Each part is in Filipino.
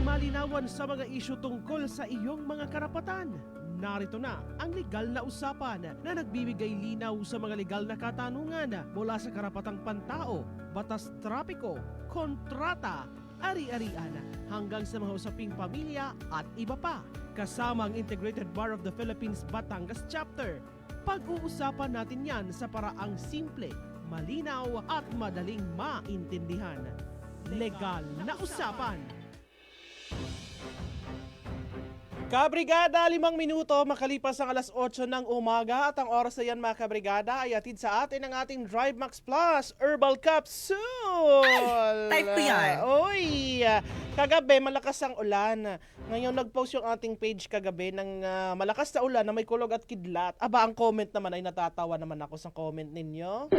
malinawan sa mga isyu tungkol sa iyong mga karapatan. Narito na ang legal na usapan na nagbibigay linaw sa mga legal na katanungan mula sa karapatang pantao, batas trapiko, kontrata, ari-arian hanggang sa mga usaping pamilya at iba pa. Kasama ang Integrated Bar of the Philippines Batangas Chapter. Pag-uusapan natin yan sa paraang simple, malinaw at madaling maintindihan. Legal na usapan. Kabrigada, 5 minuto makalipas ang alas 8 ng umaga at ang oras na yan mga kabrigada ay atid sa atin ang ating Drive Max Plus Herbal Capsule. Type ko yan. Oy, kagabi malakas ang ulan. Ngayon nag-post yung ating page kagabi ng malakas na ulan na may kulog at kidlat. Aba, ang comment naman ay natatawa naman ako sa comment ninyo.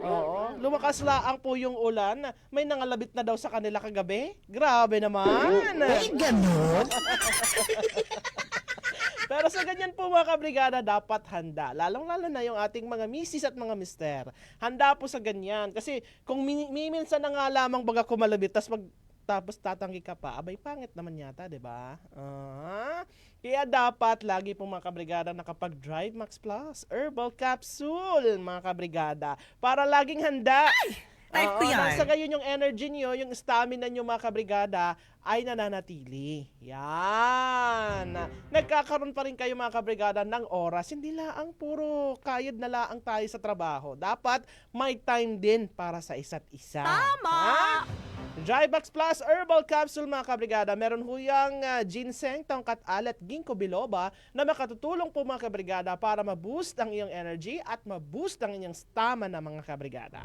Oo, lumakas laang po yung ulan. May nangalabit na daw sa kanila kagabi. Grabe naman. Ay, ganun? Pero sa ganyan po mga kabrigada, dapat handa. Lalong-lalo na yung ating mga misis at mga mister. Handa po sa ganyan. Kasi kung minsan na nga lamang baga kumalabit, tapos tatanggi ka pa, abay pangit naman yata, di ba? Kaya dapat lagi po mga kabrigada nakapag-Drive Max Plus Herbal Capsule, mga kabrigada, para laging handa. Type ko yan. Nasa gayon yung energy nyo, yung stamina nyo mga kabrigada ay nananatili. Yan. Nagkakaroon pa rin kayo mga kabrigada ng oras. Hindi laang puro kayod na laang tayo sa trabaho. Dapat may time din para sa isa't isa. Tama! Drybox Plus Herbal Capsule mga kabrigada. Meron huyang ginseng, tongkat alat, ginkgo biloba na makatutulong po mga kabrigada para ma-boost ang iyong energy at ma-boost ang inyong stamina mga kabrigada.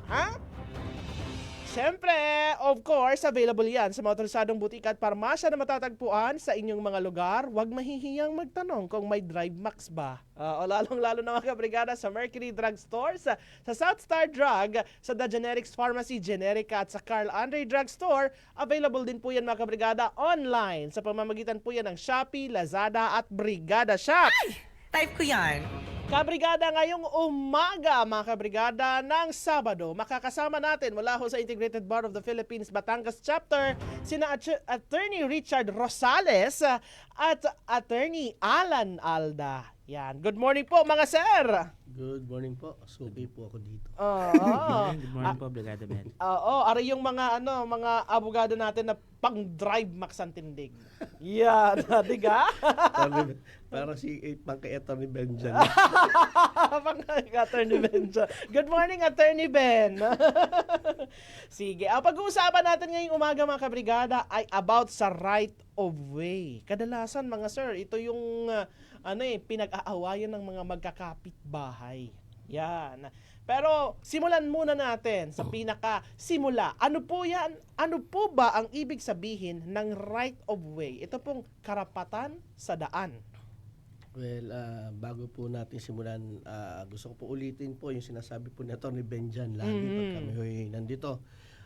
Siyempre, of course, available yan sa mga autorisadong butika at parmasya na matatagpuan sa inyong mga lugar. Huwag mahihiyang magtanong kung may Drive Max ba. O lalong-lalo na mga kabrigada sa Mercury Drug Store, sa South Star Drug, sa The Generics Pharmacy, Generica at sa Carl Andre Drug Store. Available din po yan mga kabrigada online sa pamamagitan po yan ng Shopee, Lazada at Brigada Shop. Type ko yan. Kabrigada, ngayong umaga mga kabrigada ng Sabado, makakasama natin mula ho sa Integrated Bar of the Philippines Batangas Chapter sina Attorney Richard Rosales at Attorney Alan Alda. Yan. Good morning po mga sir! Good morning po. Suki po ako dito. Good morning po, Brigada Ben. Ari yung mga abogado natin na pang-drive max ang tindig. Yan, diga? Para si pang-kay Attorney Ben dyan. Attorney Ben dyan. Good morning, Attorney Ben. Sige, ang pag-uusapan natin ngayong umaga mga kabrigada ay about sa right of way. Kadalasan mga sir, ito yung pinag-aawayan ng mga magkakapit-bahay. Yan. Pero simulan muna natin sa pinaka-simula. Ano po yan? Ano po ba ang ibig sabihin ng right of way? Ito pong karapatan sa daan. Well, bago po natin simulan, gusto ko po ulitin po yung sinasabi po ni Attorney Ben dyan lagi pag kami nandito.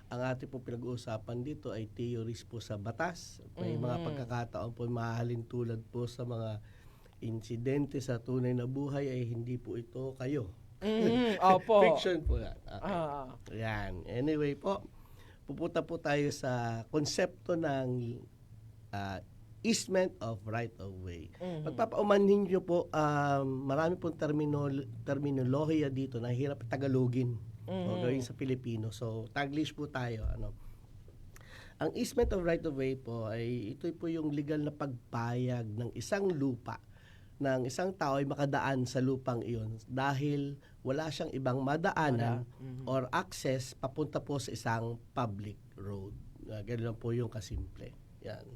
Ang ating po pinag-uusapan dito ay theories po sa batas. May mga pagkakataon po mahalin tulad po sa mga insidente sa tunay na buhay ay hindi po ito kayo. Opo. Fiction po yan. Okay. Yan. Anyway po, pupunta po tayo sa konsepto ng easement of right of way. Pagpapaumanhin nyo po, marami pong terminolohiya dito na hirap tagalogin o gawin sa Pilipino. So, Taglish po tayo. Ang easement of right of way po ay ito po yung legal na pagpayag ng isang lupa ng isang tao ay makadaan sa lupang iyon dahil wala siyang ibang madaanan or access papunta po sa isang public road. Ganun lang po yung kasimple. Yan.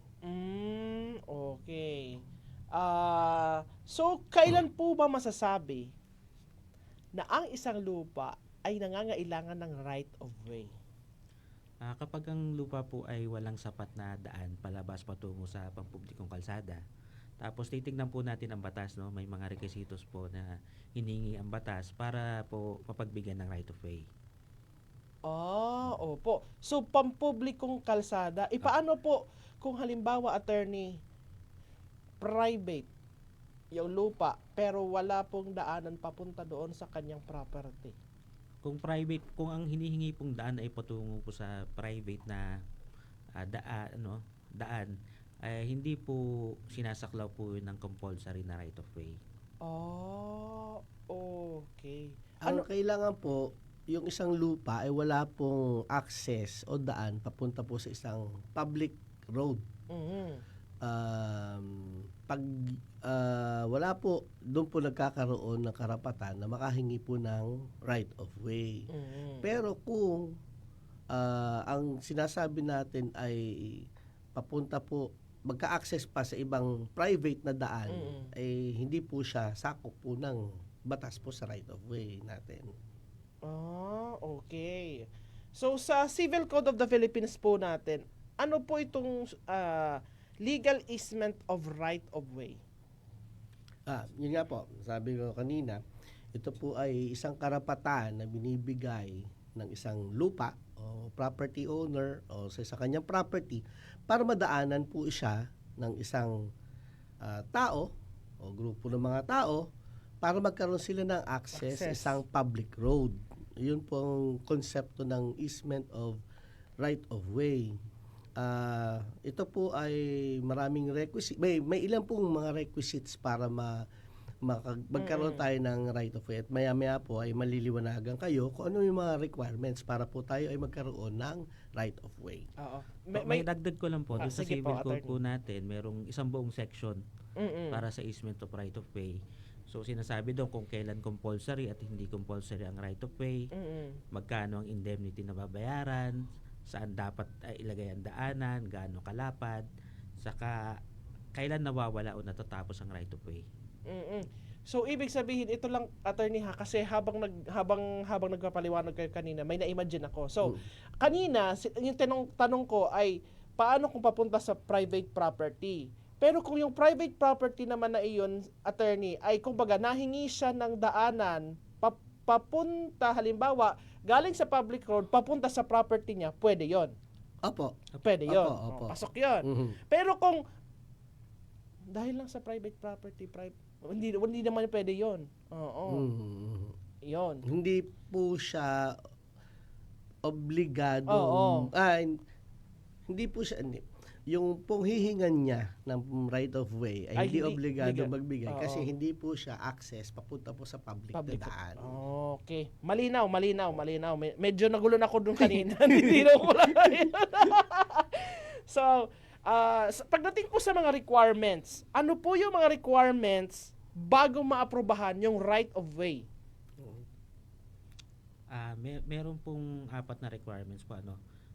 Okay. So, kailan po ba masasabi na ang isang lupa ay nangangailangan ng right of way? Kapag ang lupa po ay walang sapat na daan palabas patungo sa pampublikong kalsada, tapos titignan po natin ang batas, no? May mga requisitos po na hiningi ang batas para po mapagbigyan ng right of way. Opo. So, pampublikong kalsada, paano po kung halimbawa, attorney, private yung lupa, pero wala pong daanan papunta doon sa kanyang property? Kung private, kung ang hinihingi pong daan ay patungo po sa private na daan, ay hindi po sinasaklaw po yun ng compulsory na right of way. Oh, okay. Ang kailangan po, yung isang lupa ay wala pong access o daan papunta po sa isang public road. Mhm. Pag wala po, doon po nagkakaroon ng karapatan na makahingi po ng right of way. Mhm. Pero kung ang sinasabi natin ay papunta po, magka-access pa sa ibang private na daan, ay hindi po siya sakop po ng batas po sa right of way natin. Okay. So sa Civil Code of the Philippines po natin, ano po itong legal easement of right of way? Yun nga po, sabi ko kanina, ito po ay isang karapatan na binibigay ng isang lupa o property owner o sa kanyang property para madaanan po siya ng isang tao o grupo ng mga tao para magkaroon sila ng access sa isang public road. Yun po ang konsepto ng easement of right of way. Ito po ay maraming requisite. May ilan pong mga requisites para magkaroon tayo ng right of way. At maya-maya po ay maliliwanagan kayo kung ano yung mga requirements para po tayo ay magkaroon ng right of way. Oo. May dagdag ko lang po, doon sa sige po, civil code attorney. po natin, merong isang buong section para sa easement of right of way. So sinasabi doon kung kailan compulsory at hindi compulsory ang right of way, magkano ang indemnity na babayaran, saan dapat ilagay ang daanan, gaano kalapad, saka kailan nawawala o natatapos ang right of way. So ibig sabihin ito lang, attorney, ha, kasi habang nagpapaliwanag kayo kanina, may na-imagine ako. So kanina yung tanong ko ay paano kung papunta sa private property? Pero kung yung private property naman na iyon, attorney, ay kumbaga nahingi siya ng daanan papunta, halimbawa, galing sa public road papunta sa property niya, pwede 'yon. Opo. Pwede 'yon. Opo. Pasok 'yon. Mhm. Pero kung dahil lang sa private property, hindi naman pwede 'yon. Oo. Mhm. 'Yon. Hindi po siya obligado. Oo. Hindi po siya, yung pong hihingan niya ng right of way ay hindi obligado legal. magbigay Oo. kasi hindi po siya access papunta po sa public na daan. Okay. Malinaw. Medyo nagulo na ako dun kanina. Hindi na ko lang. So, pagdating po sa mga requirements, ano po yung mga requirements bago maaprubahan yung right of way? Meron pong 4 na requirements po.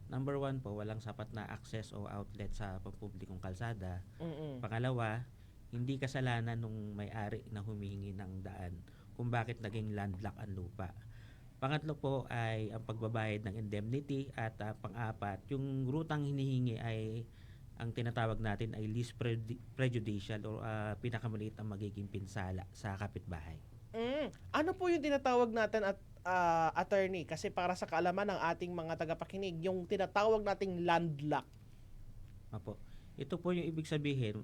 Number 1 po, walang sapat na access o outlet sa pampublikong kalsada. Pangalawa, hindi kasalanan nung may-ari na humihingi ng daan kung bakit naging landlocked ang lupa. Pangatlo po ay ang pagbabayad ng indemnity at pang-apat, yung rutang hinihingi ay ang tinatawag natin ay least prejudicial o pinakamaliit ang magiging pinsala sa kapitbahay. Ano po yung tinatawag natin at attorney, kasi para sa kaalaman ng ating mga tagapakinig, yung tinatawag nating landlock. Opo. Ito po yung ibig sabihin,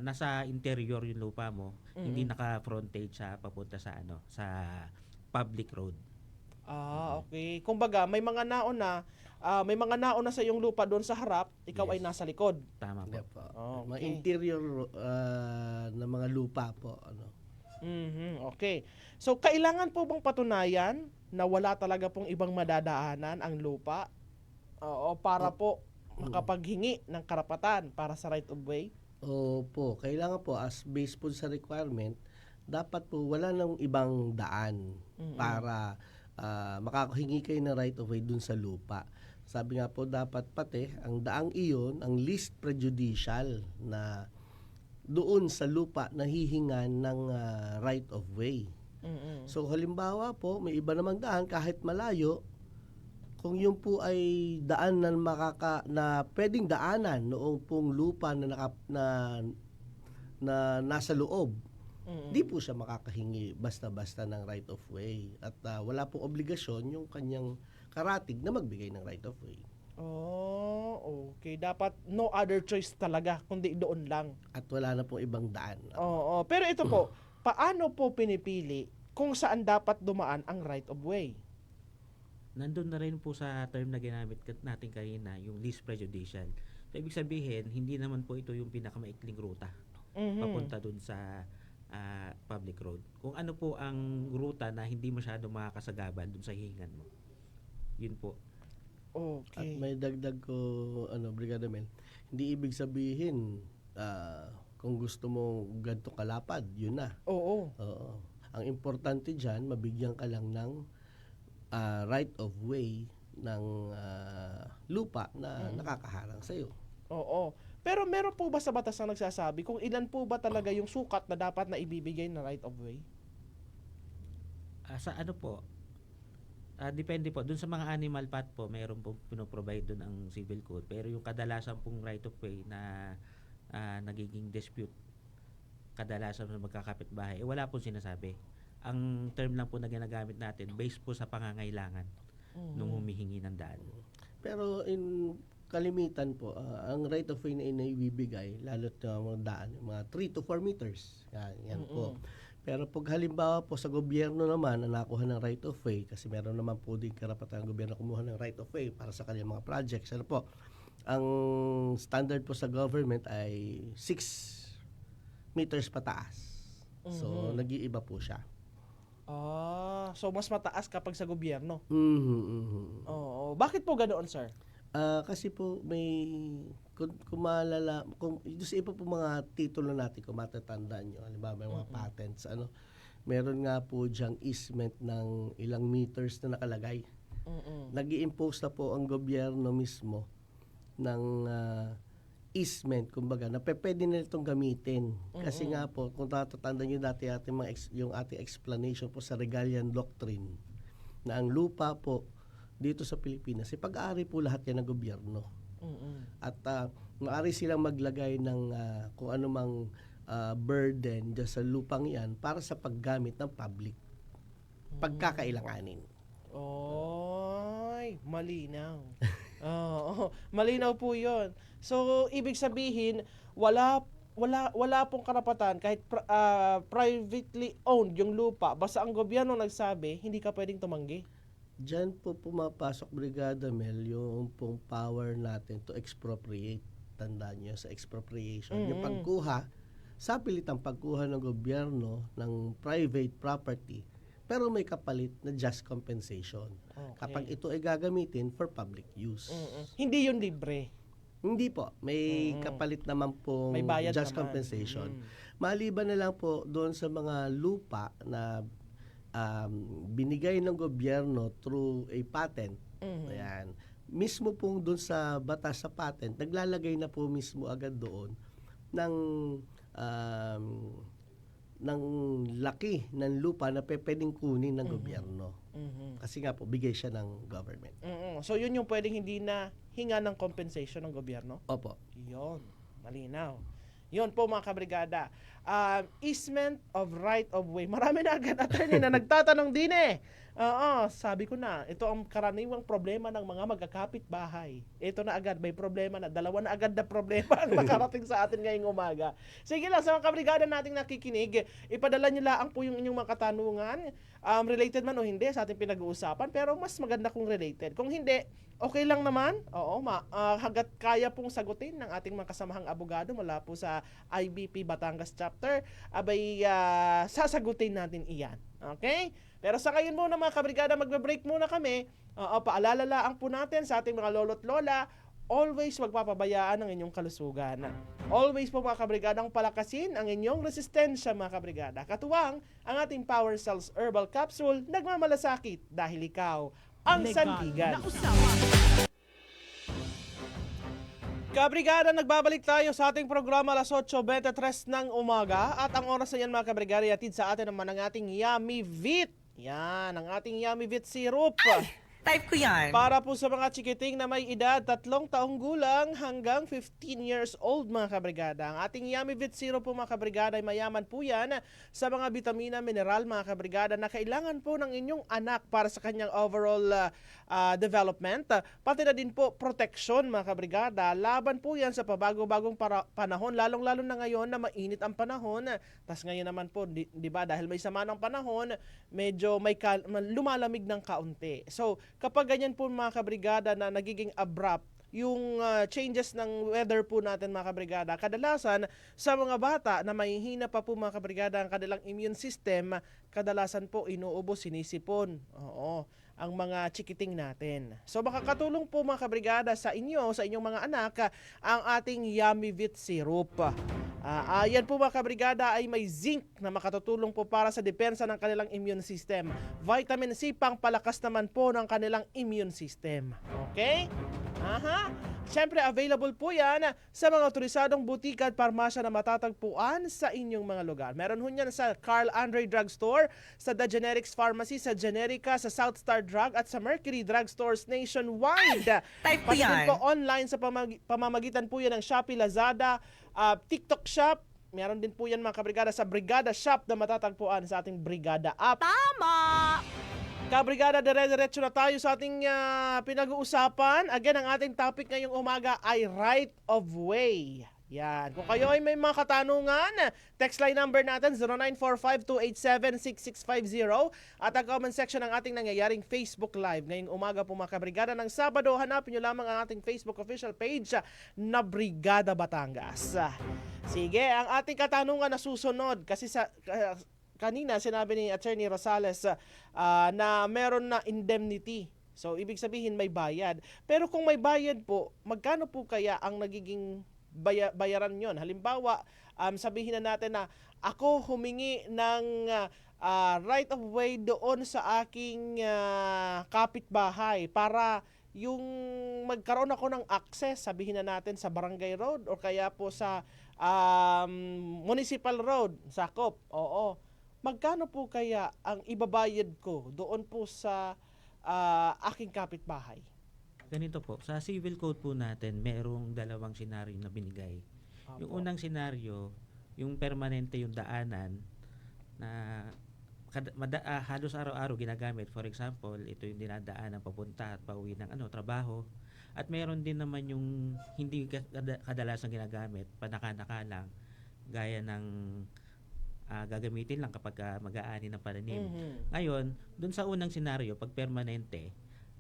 nasa interior yung lupa mo, hindi naka-frontage sa papunta sa sa public road. Okay. Kumbaga, may mga nauna sa iyong lupa doon sa harap, ikaw ay Yes. nasa likod. Tama po. Po. Okay. Mga interior na mga lupa po. Okay. So, kailangan po bang patunayan na wala talaga pong ibang madadaanan ang lupa? Para po makapaghingi ng karapatan para sa right of way? Opo, kailangan po as based po sa requirement, dapat po wala nang ibang daan para makahingi kayo ng right of way dun sa lupa. Sabi nga po, dapat pati ang daang iyon, ang least prejudicial na doon sa lupa na hihingan ng right of way. So halimbawa po, may iba namang daan kahit malayo, kung yun po ay daan na pwedeng daanan noong pong lupa na nasa loob, di po siya makakahingi basta-basta ng right of way. At wala pong obligasyon yung kanyang karatig na magbigay ng right of way. Okay. Dapat no other choice talaga, kundi doon lang. At wala na pong ibang daan. Pero ito po, paano po pinipili kung saan dapat dumaan ang right of way? Nandun na rin po sa term na ginamit natin kanina, yung least prejudicial. So, ibig sabihin, hindi naman po ito yung pinakamaikling ruta papunta dun sa public road. Kung ano po ang ruta na hindi masyado makakasagabal dun sa hihingan mo. Yun po. At Okay. may dagdag ko, Brigada Mel, hindi ibig sabihin kung gusto mo ganito kalapad, yun na. Oo. Oo. Ang importante dyan, mabigyan ka lang ng right of way ng lupa na nakakaharang sa'yo. Oo. Pero meron po ba sa batas na nagsasabi kung ilan po ba talaga yung sukat na dapat na ibibigay na right of way? Sa ano po, depende po. Dun sa mga animal path po, mayroon pong pinoprovide dun ang civil code. Pero yung kadalasan pong right of way na nagiging dispute, kadalasan sa magkakapitbahay, wala pong sinasabi. Ang term lang po na ginagamit natin, based po sa pangangailangan nung humihingi ng daan. Pero in kalimitan po, ang right of way na inibibigay, lalo't mga daan, mga 3 to 4 meters. Yan po. Pero pag halimbawa po sa gobyerno naman na nakuha ng right of way, kasi meron naman po din karapatan ng gobyerno kumuha ng right of way para sa kanilang mga projects. Ano po, ang standard po sa government ay 6 meters pataas. So, nag-iiba po siya. So mas mataas kapag sa gobyerno. Oo. Bakit po ganoon, sir? Kasi po may kung maalala, kung sa iba po mga titulo natin kung matatandaan nyo, halimbawa may mga patents, meron nga po diyang easement ng ilang meters na nakalagay. Nag-i-impose na po ang gobyerno mismo ng easement, kumbaga, na pwede na itong gamitin. Kasi nga po, kung tatatandaan nyo dati yung ating explanation po sa Regalian Doctrine, na ang lupa po dito sa Pilipinas, pag-aari po lahat yan ng gobyerno. At maaari silang maglagay ng kung anumang burden dyan sa lupang yan para sa paggamit ng public. Pagkakailanganin. Oy, malinaw. Oo, malinaw po 'yon. So, ibig sabihin, wala pong karapatan kahit privately owned yung lupa, basta ang gobyerno nagsabi, hindi ka pwedeng tumanggi. Diyan po pumapasok, Brigada Mel, yung pong power natin to expropriate. Tandaan nyo sa expropriation. Yung pagkuha, sa pilitang pagkuha ng gobyerno ng private property, pero may kapalit na just compensation. Okay. Kapag ito ay gagamitin for public use. Hindi yun libre. Hindi po. May kapalit naman pong May bayad just naman. compensation. Maliban na lang po doon sa mga lupa na binigay ng gobyerno through a patent. Ayan. Mismo pong doon sa batas sa patent, naglalagay na po mismo agad doon ng laki ng lupa na pwedeng kunin ng gobyerno. Kasi nga po, bigay siya ng government. So, yun yung pwedeng hindi na hinga ng compensation ng gobyerno? Opo. Yun, malinaw. Yun po mga kabrigada. Easement of right of way. Marami na agad attorney na nagtatanong din eh. Sabi ko na, ito ang karaniwang problema ng mga magkakapit bahay. Ito na agad, may problema na. Dalawa na agad na problema ang nakarating sa atin ngayong umaga. Sige lang, sa mga kabrigada nating nakikinig, ipadala nyo lang po yung inyong mga katanungan. Related man o hindi sa ating pinag-uusapan, pero mas maganda kung related. Kung hindi, okay lang naman. Oo, hanggat kaya pong sagutin ng ating mga kasamahang abogado mula po sa IBP Batangas Chapter, abay sasagutin natin iyan. Okay? Pero sa ngayon muna mga kabrigada, magbe-break muna kami. Paalala lang po natin sa ating mga lolo't lola, always magpapabayaan ang inyong kalusugan. Always po mga kabrigadang palakasin ang inyong resistensya mga kabrigada. Katuwang ang ating Power Cells Herbal Capsule, nagmamalasakit dahil ikaw ang sandigan. Kabrigada, nagbabalik tayo sa ating programa alas 8:23 ng umaga at ang oras na yan mga kabrigada yatid sa atin naman ang ating Yummy Vit. Yan, ang ating Yummy Vit Syrup. Type ko yan. Para po sa mga chikiting na may edad 3 taong gulang hanggang 15 years old mga kabrigada. Ang ating Yummy Vit Syrup po mga kabrigada ay mayaman po yan sa mga bitamina, mineral mga kabrigada na kailangan po ng inyong anak para sa kanyang overall development. Pati na din po protection mga kabrigada. Laban po yan sa pabago-bagong panahon, lalong-lalo na ngayon na mainit ang panahon. Tas ngayon naman po, di ba, dahil may sama ng panahon, medyo may lumalamig ng kaunti. So, kapag ganyan po mga kabrigada na nagiging abrupt yung changes ng weather po natin mga kabrigada. Kadalasan sa mga bata na mahihina pa po mga kabrigada ang kanilang immune system, kadalasan po inuubos, sinisipon. Oo, ang mga chikiting natin. So makakatulong po mga kabrigada sa inyo, sa inyong mga anak, ang ating Yummy Vit Syrup. Yan po mga kabrigada ay may zinc na makatutulong po para sa depensa ng kanilang immune system. Vitamin C pang palakas naman po ng kanilang immune system. Okay? Aha. Siyempre, available po yan sa mga otorisadong butika at parmasya na matatagpuan sa inyong mga lugar. Meron ho yan sa Carl Andre Drugstore, sa The Generics Pharmacy, sa Generica, sa Southstar Drug at sa Mercury Drugstores nationwide. Type ko Pati din yan. po online sa pamamagitan po yan ng Shopee, Lazada, TikTok Shop. Meron din po yan mga kabrigada sa Brigada Shop na matatagpuan sa ating Brigada app. Tama! Kabrigada, dire-diretso na tayo sa ating pinag-uusapan. Again, ang ating topic ngayong umaga ay right of way. Yan. Kung kayo ay may mga katanungan, text line number natin 0945-287-6650 at ang comment section ng ating nangyayaring Facebook Live. Ngayong umaga po mga kabrigada ng Sabado, hanapin nyo lamang ang ating Facebook official page na Brigada Batangas. Sige, ang ating katanungan na susunod kasi kanina sinabi ni Attorney Rosales na meron na indemnity. So, ibig sabihin may bayad. Pero kung may bayad po, magkano po kaya ang nagiging bayaran yon? Halimbawa, sabihin na natin na ako humingi ng right of way doon sa aking kapitbahay para yung magkaroon ako ng access, sabihin na natin sa barangay road o kaya po sa municipal road, sakop. Oo. Magkano po kaya ang ibabayad ko doon po sa aking kapitbahay? Ganito po, sa civil code po natin, merong dalawang senaryo na binigay. Yung unang senaryo, yung permanente yung daanan na halos araw-araw ginagamit. For example, ito yung dinadaanan papunta at pauwi ng trabaho. At meron din naman yung hindi kadalasang ginagamit, panaka-naka lang, gaya ng gagamitin lang kapag mag-aani ng pananim. Ngayon, dun sa unang senaryo, pag permanente,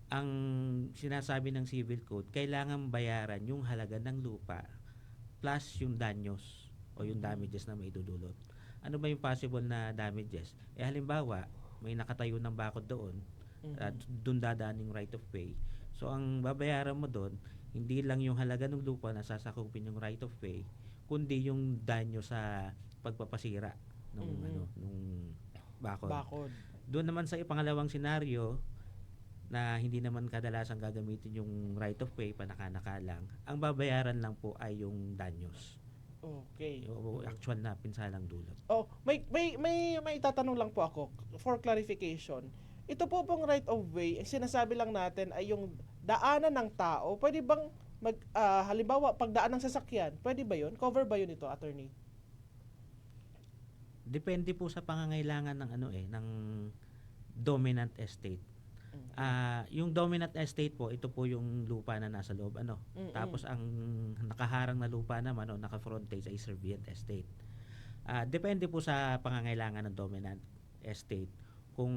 ang sinasabi ng civil code, kailangan bayaran yung halaga ng lupa plus yung danyos o yung damages na may dudulot. Ano ba yung possible na damages? Halimbawa, may nakatayo ng bakod doon at doon dadaan yung right of way. So, ang babayaran mo doon, hindi lang yung halaga ng lupa na sasakupin yung right of way, kundi yung danyo sa pagpapasira nung nung bakod. Doon naman sa pangalawang senaryo na hindi naman kadalasang gagamitin yung right of way, panaka-naka lang, ang babayaran lang po ay yung danyos. Okay. O actual na pinsalang dulot. Oh, may tatanong lang po ako for clarification. Ito po pong right of way, ang sinasabi lang natin ay yung daanan ng tao. Pwede bang halimbawa pagdaan ng sasakyan, pwede ba 'yun? Cover ba 'yun ito, attorney? Depende po sa pangangailangan ng ng dominant estate. Yung dominant estate po, ito po yung lupa na nasa loob Tapos ang nakaharang na lupa naman o naka-frontage ay servient estate. Depende po sa pangangailangan ng dominant estate. Kung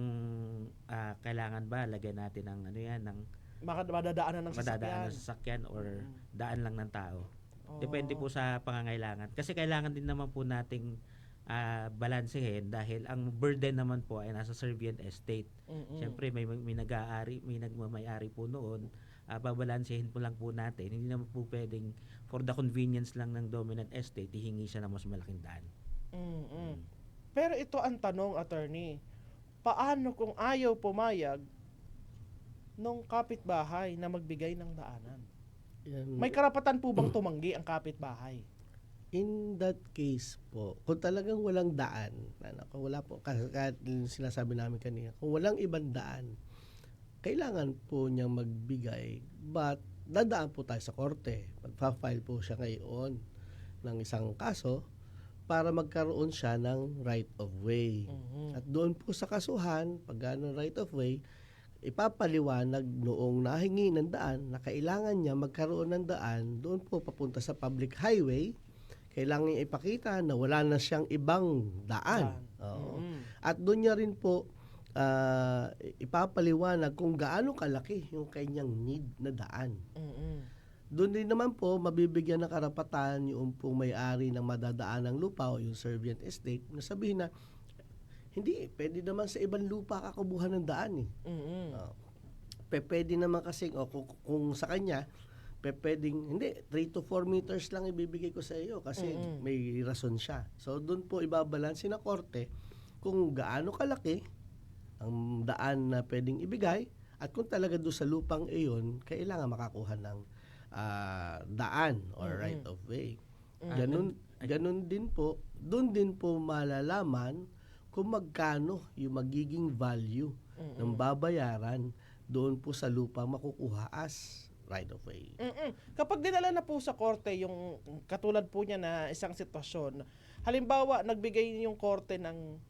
kailangan ba lagyan natin ng ng Madadaanan ng madadaanan sasakyan. sa sasakyan or daan lang ng tao. Depende po sa pangangailangan. Kasi kailangan din naman po nating balansehin dahil ang burden naman po ay nasa servient estate. Siyempre may nag-aari, may nagmamay-ari po noon. Babalansehin po lang po natin. Hindi naman po pwedeng for the convenience lang ng dominant estate, hihingi siya ng mas malaking daan. Pero ito ang tanong, attorney. Paano kung ayaw pumayag nung kapitbahay na magbigay ng daanan? May karapatan po bang tumanggi ang kapitbahay? In that case po, kung talagang walang daan, kung wala po, kahit sinasabi namin kanina, kung walang ibang daan, kailangan po niyang magbigay, but dadaan po tayo sa korte. Magpa-file po siya ngayon ng isang kaso para magkaroon siya ng right of way. At doon po sa kasuhan, pag right of way, ipapaliwanag noong nahingi ng daan na kailangan niya magkaroon ng daan doon po papunta sa public highway. Kailangan niya ipakita na wala na siyang ibang daan. At doon niya rin po ipapaliwanag kung gaano kalaki yung kanyang need na daan. doon din naman po mabibigyan ng karapatan yung pong may-ari ng madadaan ng lupa o yung servient estate na sabihin na hindi, pwede naman sa ibang lupa kakubuhan ng daan eh. Pwede naman kasi kung sa kanya pwedeng hindi 3 to 4 meters lang ibibigay ko sa iyo kasi may rason siya. So doon po ibabalanse na korte kung gaano kalaki ang daan na pwedeng ibigay at kung talaga doon sa lupang iyon kailangan makakuha ng daan or right of way. Ganun din po, doon din po malalaman kung magkano yung magiging value ng babayaran doon po sa lupa makukuha as right of way. Kapag dinala na po sa korte yung katulad po niya na isang sitwasyon, halimbawa nagbigay yung korte ng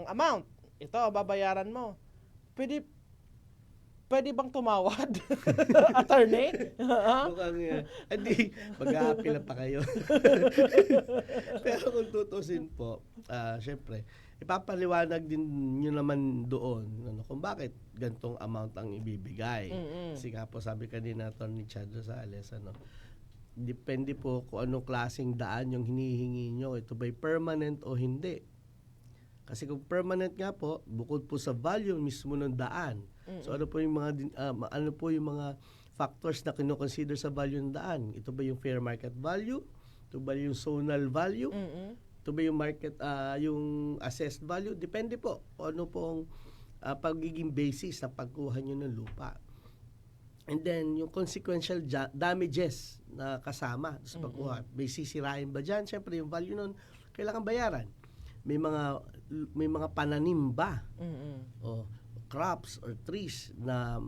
amount, ito babayaran mo. Pwede bang tumawad? Attorney? Mukhang hindi, mag-a-appeal pa kayo. Pero kung tutusin po, syempre, ipapaliwanag din nyo naman doon kung bakit gantong amount ang ibibigay. Kasi nga po sabi kanina Atty. Chad Rosales, depende po kung anong klaseng daan yung hinihingi nyo. Ito ba'y permanent o hindi? Kasi kung permanent nga po, bukod po sa value mismo ng daan. So ano po yung mga factors na kino-consider sa value ng daan? Ito ba yung fair market value? Ito ba yung zonal value? Ito ba yung market yung assessed value? Depende po kung ano pong pagiging basis sa pagkuha nyo ng lupa. And then yung consequential damages na kasama sa pagkuha. May sisirain ba dyan? Siyempre yung value nun kailangan bayaran. May mga pananim ba? O crops or trees na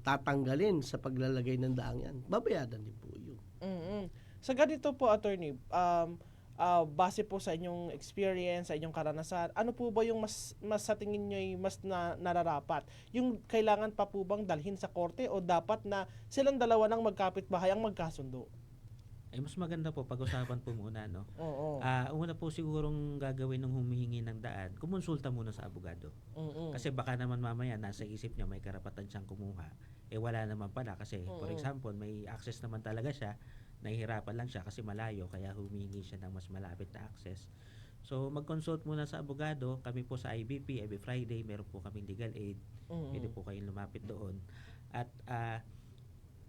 tatanggalin sa paglalagay ng daang yan. Babayaran din po yun. Sa ganito po, attorney, base po sa inyong experience, sa inyong karanasan, ano po ba yung mas sa tingin nyo mas nararapat? Yung kailangan pa po bang dalhin sa korte o dapat na silang dalawa ng magkapit-bahay ang magkasundo? Mas maganda po pag-usapan po muna, no? Oo. Una po sigurong gagawin ng humihingi ng daan, kumonsulta muna sa abogado. Kasi baka naman mamaya nasa isip niya may karapatan siyang kumuha. Wala naman pala kasi for example, may access naman talaga siya, nahihirapan lang siya kasi malayo kaya humihingi siya ng mas malapit na access. So mag-consult muna sa abogado. Kami po sa IBP, every Friday meron po kaming legal aid. Pwede po kayong lumapit doon. At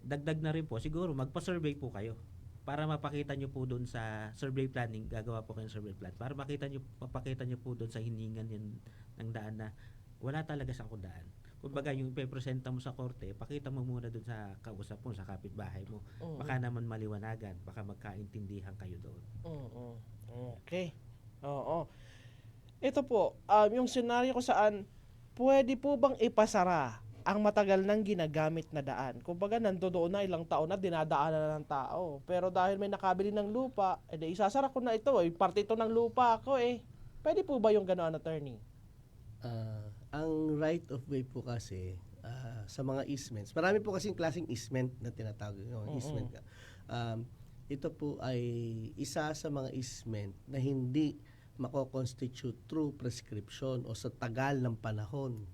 dagdag na rin po, siguro magpa-survey po kayo. Para mapakita nyo po doon sa survey planning, gagawa po kayo ng survey plan. Para mapakita nyo po doon sa hiningan yan ng daan na wala talaga sa daan. Kumbaga yung ipepresenta mo sa korte, pakita mo muna doon sa kausap mo, sa kapitbahay mo. Baka naman maliwanagan, baka magkaintindihan kayo doon. Okay. Oo. Ito po, yung senaryo ko saan pwede po bang ipasara ang matagal nang ginagamit na daan? Kumbaga nandoon na ilang taon na dinadaanan na ng tao. Pero dahil may nakabili ng lupa, isasara ko na ito. Parte ito ng lupa ako Pwede po ba yung gano'n, attorney? Ang right of way po kasi sa mga easements, marami po kasing klaseng easement na tinatawag. Easement ka. Ito po ay isa sa mga easement na hindi mako-constitute through prescription o sa tagal ng panahon.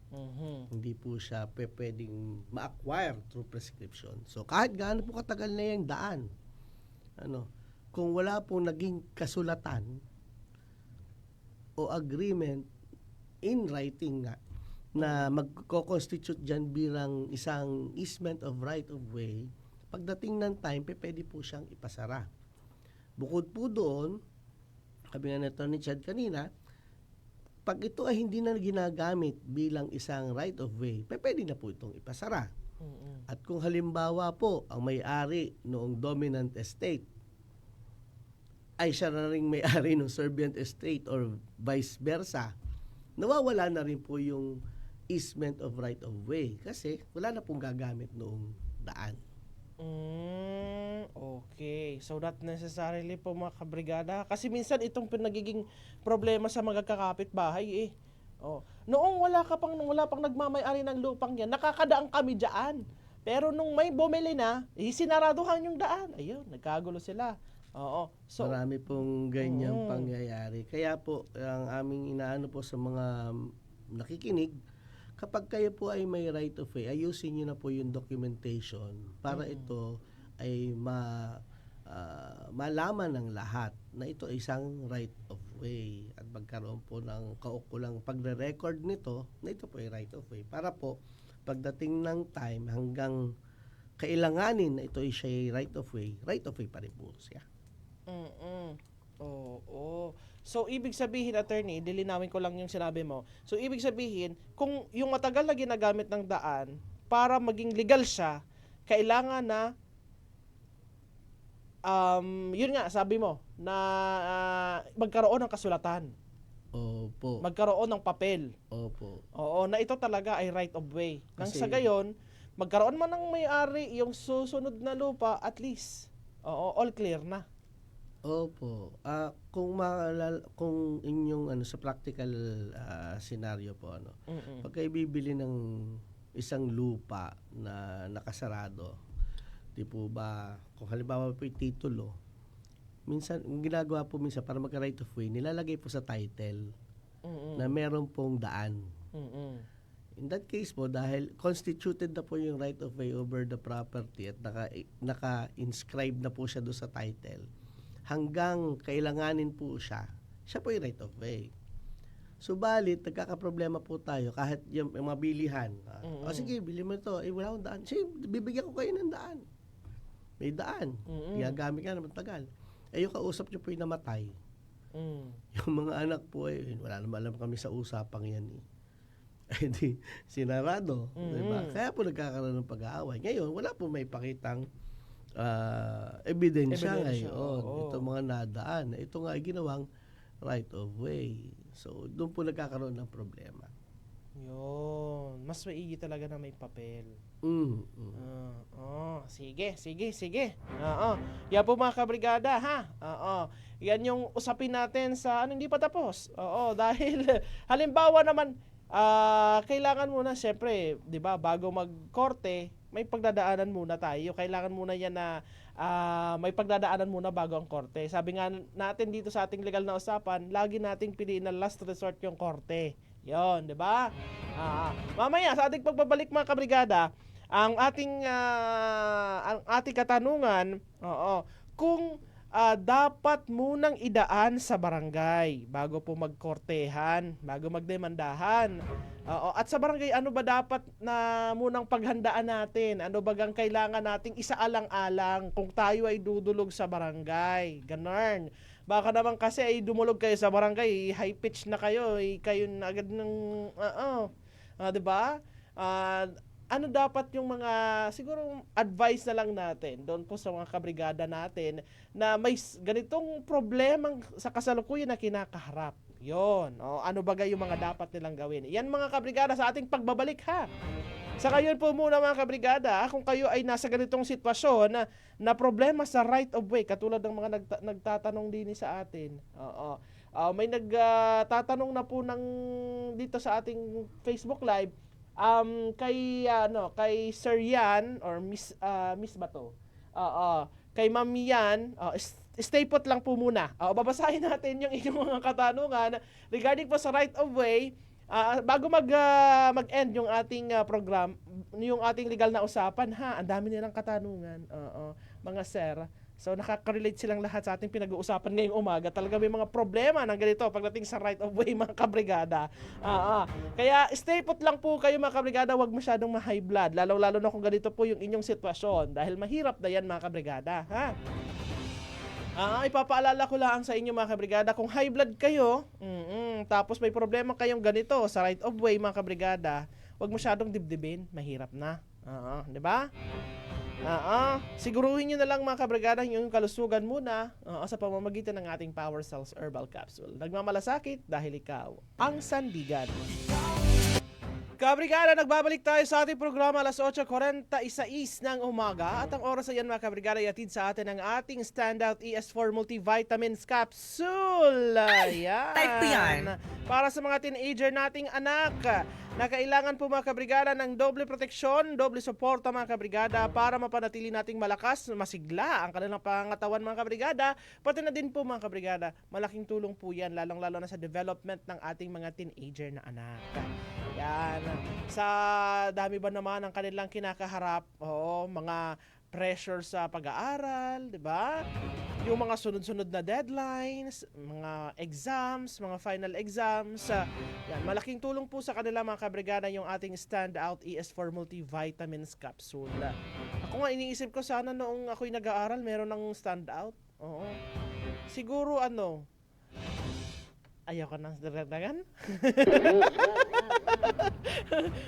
Hindi po siya pwedeng ma-acquire through prescription. So kahit gaano po katagal na yung daan, kung wala pong naging kasulatan o agreement in writing nga na magko-constitute dyan bilang isang easement of right of way, pagdating ng time, pwede po siyang ipasara. Bukod po doon, sabi nga nito ni Chad kanina, pag ito ay hindi na ginagamit bilang isang right of way, pwede na po itong ipasara. At kung halimbawa po, ang may-ari noong dominant estate ay siya na rin may-ari ng servant estate or vice versa, nawawala na rin po yung easement of right of way kasi wala na pong gagamit noong daan. Okay. So not necessarily po mga kabrigada. Kasi minsan itong nagiging problema sa mga kakapit-bahay Noong wala pang nagmamay-ari ng lupang yan, nakakadaan kami diyan. Pero nung may bumili na, sinaraduhan yung daan. Ayun, nagkagulo sila. Oo. So, marami pong ganyang pangyayari. Kaya po, ang aming inaano po sa mga nakikinig, kapag kayo po ay may right of way, ayusin nyo na po yung documentation para ito ay malaman ng lahat na ito ay isang right of way at magkaroon po ng kaukulang pagre-record nito na ito po ay right of way para po pagdating ng time hanggang kailanganin na ito ay siya right of way pa rin po siya. Oo. So, ibig sabihin, attorney, dilinawin ko lang yung sinabi mo. So, ibig sabihin, kung yung matagal na ginagamit ng daan, para maging legal siya, kailangan na, yun nga, sabi mo, na magkaroon ng kasulatan. Opo. Magkaroon ng papel. Opo. Oo, na ito talaga ay right of way. Nang Kasi- sa gayon, magkaroon man ng may-ari yung susunod na lupa, at least, all clear na. Opo. Kung inyong sa practical scenario po pagka ibibili ng isang lupa na nakasarado, di po ba, kung halimbawa po yung titulo, minsan, ang ginagawa po minsan para magka-right of way, nilalagay po sa title na meron pong daan. In that case po, dahil constituted na po yung right of way over the property at naka-inscribe na po siya doon sa title, hanggang kailanganin po siya po yung right of way. Subalit, nagkakaproblema po tayo kahit yung mga bilihan. Sige, bili mo ito. Wala akong daan. Sige, bibigyan ko kayo ng daan. May daan. Gagamit ka naman tagal. Yung kausap nyo po yung namatay. Yung mga anak po, wala naman alam kami sa usapang yan di sinarado. Diba? Kaya po nagkakaroon ng pag-aaway. Ngayon, wala po may pakitang ebidensya ngayon. Ito mga nadaan. Ito nga ay ginawang right of way. So, doon po nagkakaroon ng problema. Yun. Mas maigi talaga na may papel. Sige. Yan po mga kabrigada, ha? Yan yung usapin natin sa hindi pa tapos. Dahil halimbawa naman, kailangan muna, syempre, 'di ba, bago magkorte, may pagdadaanan muna tayo. Kailangan muna yan na may pagdadaanan muna bago ang korte. Sabi nga natin dito sa ating legal na usapan, lagi nating piliin na last resort yung korte. Yon, 'di ba? Mamaya sa ating pagbabalik mga kabrigada, ang ating katanungan, kung dapat munang idaan sa barangay bago po magkortehan, bago magdemandahan. At sa barangay, ano ba dapat na munang paghandaan natin? Ano bagang kailangan nating isaalang-alang kung tayo ay dudulog sa barangay? Ganun. Baka naman kasi ay dumulog kayo sa barangay, high pitch na kayo, kayo na agad ng, 'di ba? Ano dapat yung mga, siguro advice na lang natin doon po sa mga kabrigada natin na may ganitong problemang sa kasalukuyan na kinakaharap. Yon. Ano ba yung mga dapat nilang gawin? Yan mga kabrigada sa ating pagbabalik, ha. Sa ngayon po muna mga kabrigada, kung kayo ay nasa ganitong sitwasyon na problema sa right of way, katulad ng mga nagtatanong din sa atin. May nagtatanong na po dito sa ating Facebook Live, kay Sir Yan or Miss ba to? Kay Ma'am Yan, stay put lang po muna. Babasahin natin yung inyong mga katanungan regarding po sa right of way. Bago mag-end yung ating program, yung ating legal na usapan, ha, ang dami nilang katanungan. Mga sir. So nakaka-relate silang lahat sa ating pinag-uusapan ngayong umaga. Talaga may mga problema ng ganito pagdating sa right of way mga kabrigada. Kaya stay put lang po kayo mga kabrigada, huwag masyadong ma-high blood. Lalo-lalo na kung ganito po yung inyong sitwasyon. Dahil mahirap na yan mga kabrigada. Ha? Ipapaalala ko lang sa inyo mga kabrigada, kung high blood kayo, tapos may problema kayong ganito sa right of way mga kabrigada, huwag masyadong dibdibin, mahirap na. 'Di ba? Siguruhin nyo na lang mga kabrigada yung kalusugan muna sa pamamagitan ng ating Power Cells Herbal Capsule. Nagmamalasakit dahil ikaw ang sandigan. Kabrigada, nagbabalik tayo sa ating programa alas 8:46 ng umaga at ang oras na yan mga kabrigada iatid sa atin ang ating Standout ES4 Multivitamins Capsule. Ayan. Type ko yan. Para sa mga teenager nating anak na kailangan po mga kabrigada ng doble proteksyon, doble suporta mga kabrigada para mapanatili nating malakas, masigla ang kanilang pangangatawan mga kabrigada, pati na din po mga kabrigada, malaking tulong po yan lalong-lalo na sa development ng ating mga teenager na anak. Yan. Sa dami ba naman ang kanilang kinakaharap, mga pressure sa pag-aaral, 'di ba? Yung mga sunod-sunod na deadlines, mga exams, mga final exams, yan, malaking tulong po sa kanila mga kabrigada yung ating Standout ES4 Multivitamins Capsule. Ako nga iniisip ko sana noong ako'y nag-aaral, meron ng Standout. Oo. Siguro ayaw ka nang daragdagan?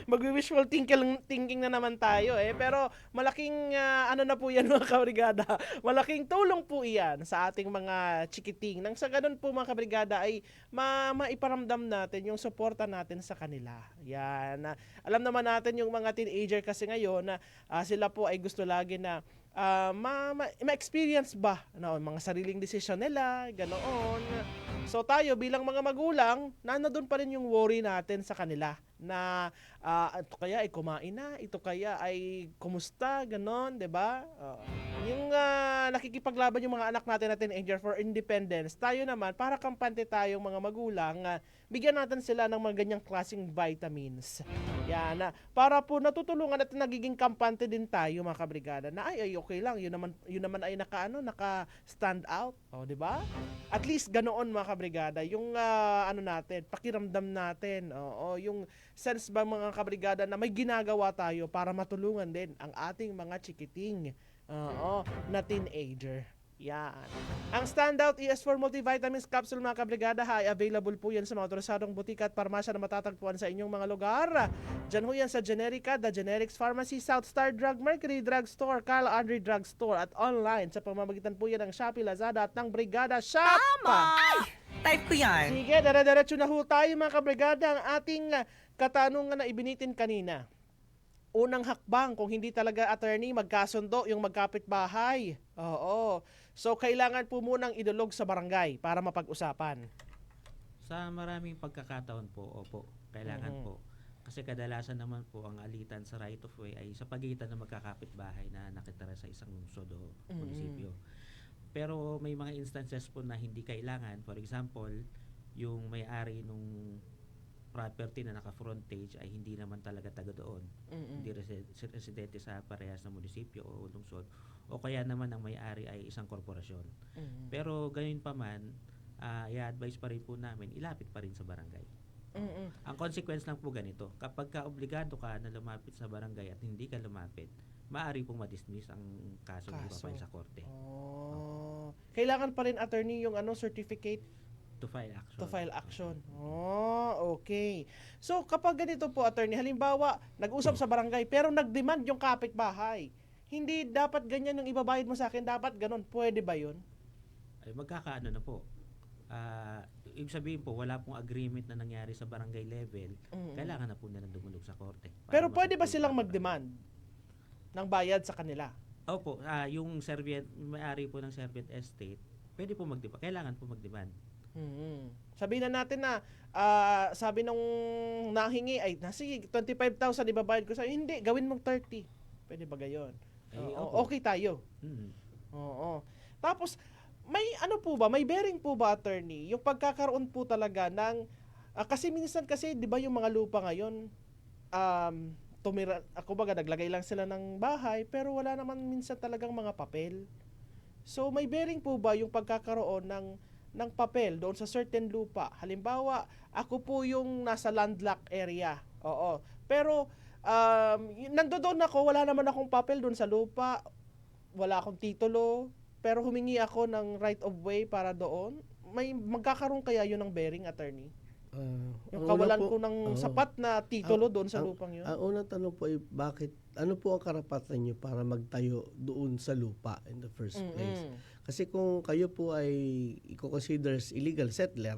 Magwi-wishful thinking na naman tayo Pero malaking na po yan mga kabrigada. Malaking tulong po iyan sa ating mga chikiting. Nang sa ganun po mga kabrigada ay maiparamdam natin yung suporta natin sa kanila. Yan. Alam naman natin yung mga teenager kasi ngayon na sila po ay gusto lagi na ma-experience ba mga sariling desisyon nila, ganoon. So tayo bilang mga magulang, nandoon pa rin yung worry natin sa kanila na ito kaya ay kumain na, ito kaya ay kumusta, ganon, 'di ba? Yung nakikipaglaban yung mga anak natin na teenager for independence, tayo naman para kampante tayong mga magulang, bigyan natin sila ng mga ganyang klaseng vitamins. Yan, para po natutulungan at nagiging kampante din tayo mga kabrigada na ay okay lang, yun naman ay naka stand out, 'di ba? At least ganoon mga kabrigada, yung natin, pakiramdam natin, yung sense ba mga kabrigada na may ginagawa tayo para matulungan din ang ating mga chikiting na teenager. Yan. Ang Standout ES4 Multivitamins Capsule mga kabrigada ay available po yan sa mga otorisadong butika at parmasya na matatagpuan sa inyong mga lugar. Diyan ho yan sa Generica, The Generics Pharmacy, South Star Drug, Mercury Drug Store, Carl Andre Drug Store at online sa pamamagitan po yan ng Shopee, Lazada at ng Brigada Shop. Ay! Type ko yan. Sige, dire-diretso na ho tayo mga kabrigada. Ang ating katanungan na ibinitin kanina. Unang hakbang kung hindi talaga attorney magkasundo yung magkapit-bahay. Oo. So kailangan po munang idulog sa barangay para mapag-usapan. Sa maraming pagkakataon po, opo, kailangan po. Kasi kadalasan naman po ang alitan sa right of way ay sa pagitan ng magkakapit-bahay na nakitira sa isang lungsod o munisipyo. Pero may mga instances po na hindi kailangan. For example, yung may-ari nung property na naka-frontage ay hindi naman talaga taga doon. Hindi residente sa parehas na munisipyo o lungsod. O kaya naman ang may-ari ay isang korporasyon. Pero gayon pa man, i-advise pa rin po namin, ilapit pa rin sa barangay. Ang consequence lang po ganito, kapag ka obligado ka na lumapit sa barangay at hindi ka lumapit, maaari pong ma-dismiss ang kaso na ipapile sa korte. Kailangan pa rin attorney yung certificate To file action. to file action. Okay. So kapag ganito po attorney, halimbawa nag-usap sa barangay pero nag-demand yung kapitbahay, hindi dapat ganyan yung ibabayad mo sa akin, dapat ganun. Pwede ba yun? Ay magkakaano na po. Ibig sabihin po, wala pong agreement na nangyari sa barangay level, kailangan na po nilang dumulog sa korte. Pero pwede ba silang mag-demand ng bayad sa kanila? Opo, yung servient, may-ari po ng servient estate, pwede po mag-demand. Kailangan po mag-demand. Sabihin na natin na sabi nung nahingi ay sige 25,000 ibabayad ko sa hindi, gawin mong 30. Pwede ba gayon? Okay tayo. Oo. Tapos may po ba, may bearing po ba attorney yung pagkakaroon po talaga ng kasi minsan kasi 'di ba yung mga lupa ngayon tumira, baga naglagay lang sila ng bahay pero wala naman minsan talagang mga papel. So may bearing po ba yung pagkakaroon ng papel doon sa certain lupa? Halimbawa, ako po yung nasa landlocked area. Oo. Pero nandoon ako, wala naman akong papel doon sa lupa. Wala akong titulo, pero humingi ako ng right of way para doon. May magkakaroon kaya yun ng bearing attorney? Yung kawalan ko ng sapat na titulo doon sa lupang yun. Ang unang tanong po ay ano po ang karapatan niyo para magtayo doon sa lupa in the first place? Kasi kung kayo po ay i-consider illegal settler,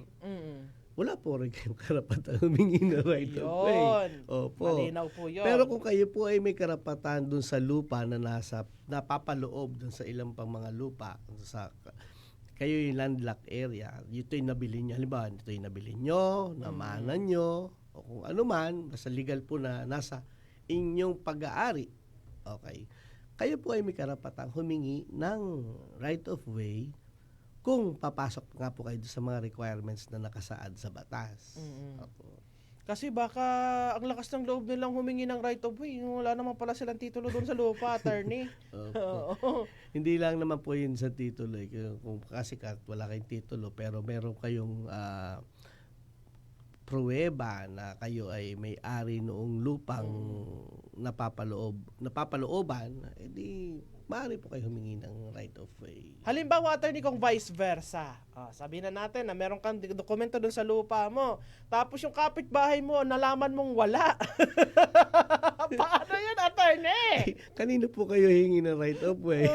wala po rin kayong karapatan humingi na right of way. Opo. Malinaw po yun. Pero kung kayo po ay may karapatan doon sa lupa na napapaloob doon sa ilang pang mga lupa, kayo yung landlocked area, ito yung nabili nyo. Halimbawa, ito yung nabili nyo, namanan nyo, o kung ano man, basta legal po na nasa inyong pag-aari. Okay. Kayo po ay may karapatang humingi ng right of way kung papasok nga po kayo sa mga requirements na nakasaad sa batas. Kasi baka ang lakas ng loob nilang humingi ng right of way. Wala naman pala silang titulo doon sa lupa, attorney. Opo. Oo. Hindi lang naman po yun sa titulo. Kung kasi wala kayong titulo, pero meron kayong pruweba na kayo ay may-ari noong lupang napapalooban, edi maaari po kayo humingi ng right of way. Halimbawa, attorney, kung vice versa. Sabihin na natin na meron kang dokumento doon sa lupa mo. Tapos yung kapitbahay mo, nalaman mong wala. Paano yun, attorney? Kanino po kayo hingi ng right of way?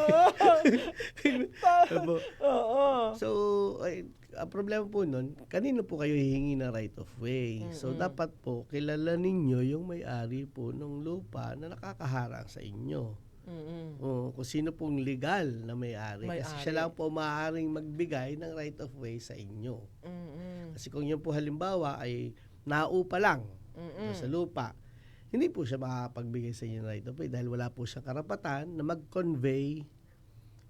Opo. Oo. So, ang problema po nun, kanino po kayo hihingi ng right of way? So, dapat po, kilala ninyo yung may-ari po ng lupa na nakakaharang sa inyo. Kung sino pong legal na may-ari. Kasi siya lang po maaaring magbigay ng right of way sa inyo. Kasi kung yun po halimbawa ay naupa lang doon sa lupa, hindi po siya makakapagbigay sa inyo ng right of way dahil wala po siyang karapatan na mag-convey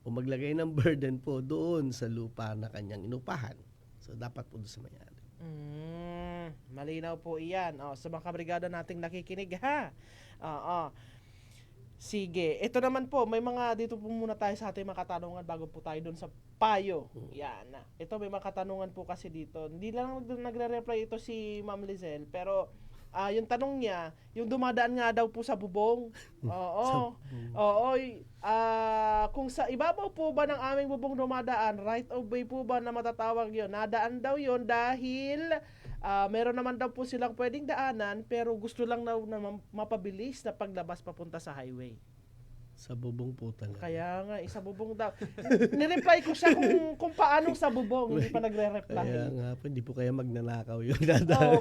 o maglagay ng burden po doon sa lupa na kanyang inupahan. So, dapat po doon sa may-ari. Malinaw po iyan. Sa mga kabrigada nating nakikinig, ha? Sige. Ito naman po, may mga, dito po muna tayo sa ating mga katanungan bago po tayo doon sa payo. Yan. Ito, may mga katanungan po kasi dito. Hindi lang nagre-reply ito si Ma'am Lizelle, pero yung tanong niya, yung dumadaan nga daw po sa bubong. Oo. Kung sa ibabaw po ba ng aming bubong dumadaan, right of way po ba na matatawag yun? Nadaan daw yun dahil meron naman daw po silang pwedeng daanan, pero gusto lang na mapabilis na paglabas papunta sa highway. Sa bubong po talaga. Kaya nga, isa bubong daw. Nireply ko siya kung paanong sa bubong, hindi pa nagre-reply. Kaya nga po, hindi po kaya magnanakaw yung dadaan.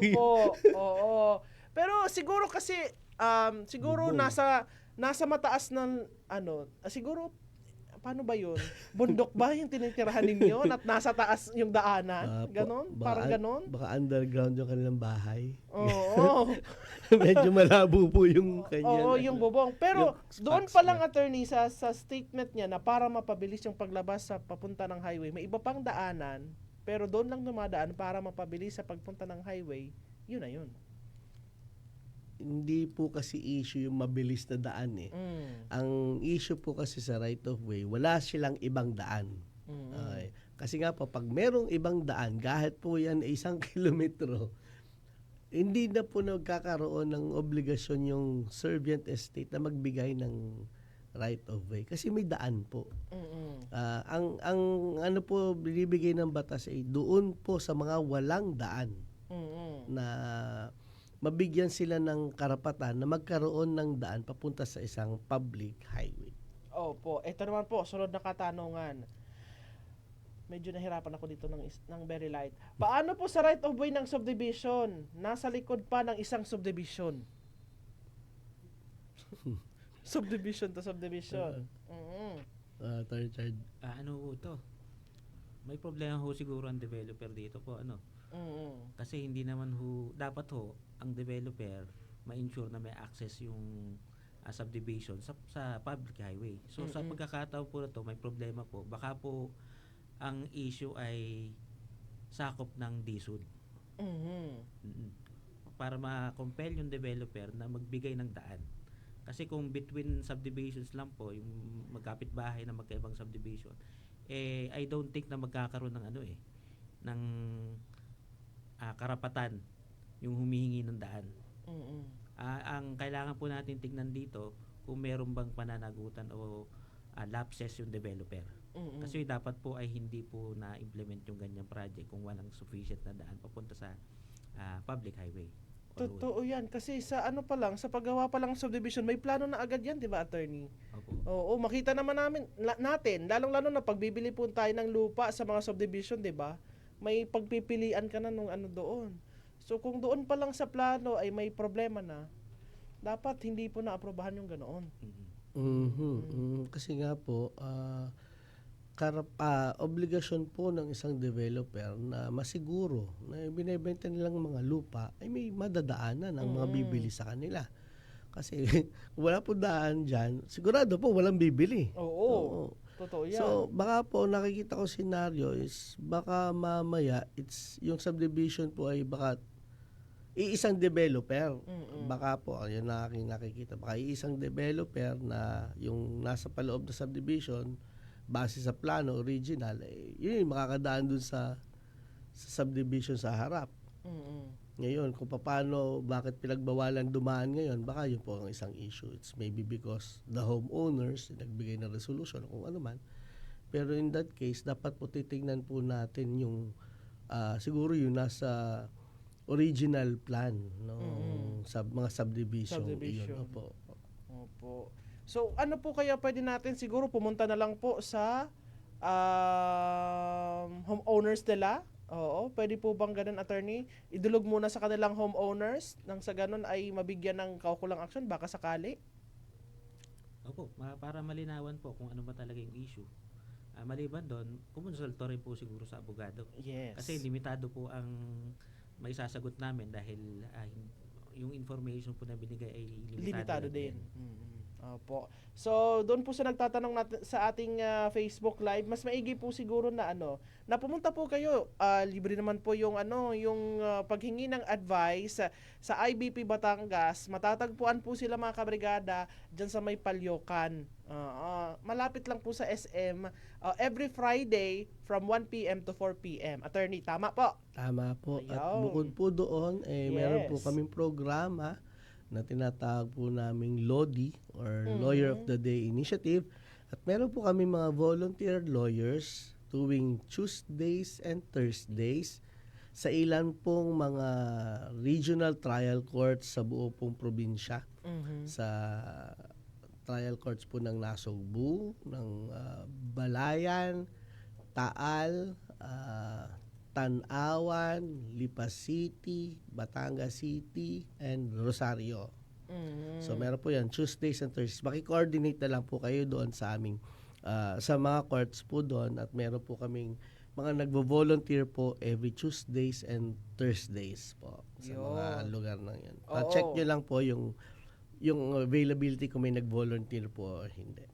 Oo. Pero siguro kasi, siguro Bubong. nasa mataas ng, siguro, paano ba yun? Bundok ba yung tinitirahan ninyo at nasa taas yung daanan? Ganon? Parang ganon? Baka underground yung kanilang bahay. Oo. Medyo malabo po yung kanya. Oo, yung bubong. Pero Yung doon spots pa lang, niya. attorney, sa statement niya na para mapabilis yung paglabas sa papunta ng highway, may iba pang daanan, pero doon lang dumadaan para mapabilis sa pagpunta ng highway, yun na yun. Hindi po kasi issue yung mabilis na daan eh. Ang issue po kasi sa right of way, wala silang ibang daan. Okay. Kasi nga po, pag merong ibang daan, kahit po yan ay 1 kilometro, hindi na po nagkakaroon ng obligasyon yung servient estate na magbigay ng right of way. Kasi may daan po. Ang ano po binibigay ng batas ay doon po sa mga walang daan na mabigyan sila ng karapatan na magkaroon ng daan papunta sa isang public highway. Opo. Ito naman po, sunod na katanungan. Medyo nahirapan ako dito ng very light. Paano po sa right of way ng subdivision? Nasa likod pa ng isang subdivision. Subdivision to subdivision. Richard. Ano po to? May problema ho siguro ang developer dito po, Kasi hindi naman dapat ang developer ma-ensure na may access yung subdivision sa public highway. So sa pagkakataon po na to, may problema po. Baka po ang issue ay sakop ng DSUD. Para ma-compel yung developer na magbigay ng daan. Kasi kung between subdivisions lang po, yung magkapit bahay na magkaibang subdivision, I don't think na magkakaroon ng ng karapatan yung humihingi ng daan. Ang kailangan po natin tignan dito kung meron bang pananagutan o lapses yung developer. Kasi dapat po ay hindi po na-implement yung ganyang project kung walang sufficient na daan papunta sa public highway. Totoo yan. Kasi sa sa paggawa pa lang ng subdivision, may plano na agad yan, di ba, attorney? Opo. Oo, makita naman natin, lalong-lalo na pagbibili po tayo ng lupa sa mga subdivision, di ba? May pagpipilian ka na nung doon. So kung doon pa lang sa plano ay may problema na, dapat hindi po na-aprobahan yung ganoon. Kasi nga po, obligasyon po ng isang developer na masiguro na binebenta nilang mga lupa ay may madadaanan ang mga bibili sa kanila. Kasi wala po daan dyan, sigurado po walang bibili. Oo. Totoo yan. So baka po nakikita ko scenario is baka mamaya yung subdivision po ay baka iisang developer. Mm-mm. Baka po, yun na aking nakikita. Baka iisang developer na yung nasa paloob na subdivision, base sa plano, original, yun yung makakadaan dun sa subdivision sa harap. Mm-mm. Ngayon, kung paano, bakit pinagbawalan dumaan ngayon, baka yun po ang isang issue. It's maybe because the homeowners nagbigay ng resolution kung ano man. Pero in that case, dapat po titignan po natin yung siguro yung nasa original plan no sa mga subdivision. Subdivision. Yun, opo. Opo. So, ano po kaya pwede natin siguro pumunta na lang po sa homeowners nila? Oo, pwede po bang ganun, attorney? Idulog muna sa kanilang homeowners nang sa ganun ay mabigyan ng kaukulang action baka sakali? Opo, para malinawan po kung ano ba talaga yung issue. Maliban doon, kumonsulto rin po siguro sa abogado. Yes. Kasi limitado po ang may sasagot namin dahil yung information po na binigay ay limitado lang din. Opo. So, doon po sa nagtatanong natin sa ating Facebook Live, mas maigi po siguro na na pumunta po kayo. Libre naman po yung yung paghingi ng advice sa IBP Batangas. Matatagpuan po sila mga kabrigada diyan sa may Palyokan. Malapit lang po sa SM. Every Friday from 1 p.m. to 4 p.m. Attorney, tama po? Tama po. At Ayaw. bukod po doon, meron po Yes. kaming programa na tinatawag po naming LODI or Lawyer of the Day Initiative. At meron po kami mga volunteer lawyers tuwing Tuesdays and Thursdays sa ilan pong mga regional trial courts sa buo pong probinsya. Sa trial courts po ng Nasugbu, ng Balayan, Taal, Tanawan, Lipa City, Batangas City, and Rosario. So meron po yan, Tuesdays and Thursdays. Maki-coordinate na lang po kayo doon sa aming, sa mga courts po doon at meron po kaming mga nagvo-volunteer po every Tuesdays and Thursdays po sa mga lugar na yan. Oo. Check nyo lang po yung availability kung may nag-volunteer po o hindi.